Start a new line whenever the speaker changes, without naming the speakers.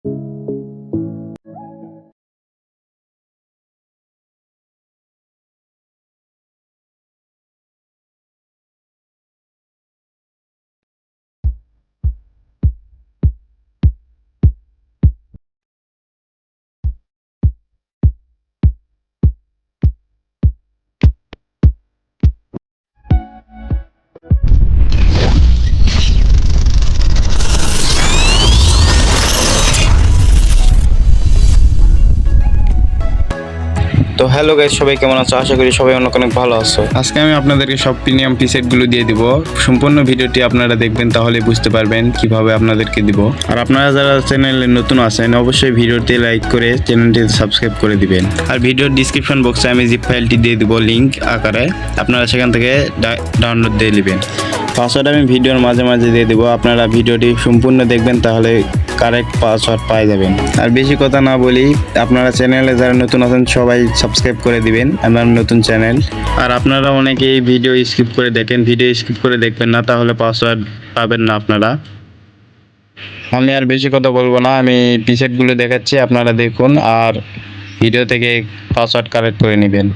তো hello guys, সবাই কেমন আছো? আশা করি সবাই অনেক অনেক ভালো আছো। আজকে আমি আপনাদেরকে সব প্রিমিয়াম প্রিসেট গুলো দিয়ে দিব। সম্পূর্ণ ভিডিওটি আপনারা দেখবেন, তাহলে বুঝতে পারবেন কিভাবে আপনাদেরকে দিব। আর আপনারা যারা চ্যানেলে নতুন আছেন অবশ্যই ভিডিওটি লাইক করে চ্যানেলটি সাবস্ক্রাইব করে দিবেন। আর ভিডিওর ডিসক্রিপশন বক্সে আমি জিপ ফাইলটি দিয়ে দিব লিংক আকারে, আপনারা সেখান থেকে ডাউনলোড দিয়ে নেবেন। পাসওয়ার্ড আমি ভিডিওর মাঝে মাঝে দিয়ে দেবো, আপনারা ভিডিওটি সম্পূর্ণ দেখবেন, তাহলে কারেক্ট পাসওয়ার্ড পেয়ে যাবেন। আর বেশি কথা না বলি, আপনারা চ্যানেলে যারা নতুন আছেন সবাই সাবস্ক্রাইব করে দিবেন, আমার নতুন চ্যানেল। আর আপনারা অনেকেই ভিডিও স্কিপ করে দেখেন, ভিডিও স্কিপ করে দেখবেন না, তাহলে পাসওয়ার্ড পাবেন না আপনারা। আমি আর বেশি কথা বলবো না, আমি প্রিসেটগুলো দেখাচ্ছি, আপনারা দেখুন আর ভিডিও থেকে পাসওয়ার্ড কালেক্ট করে নেবেন।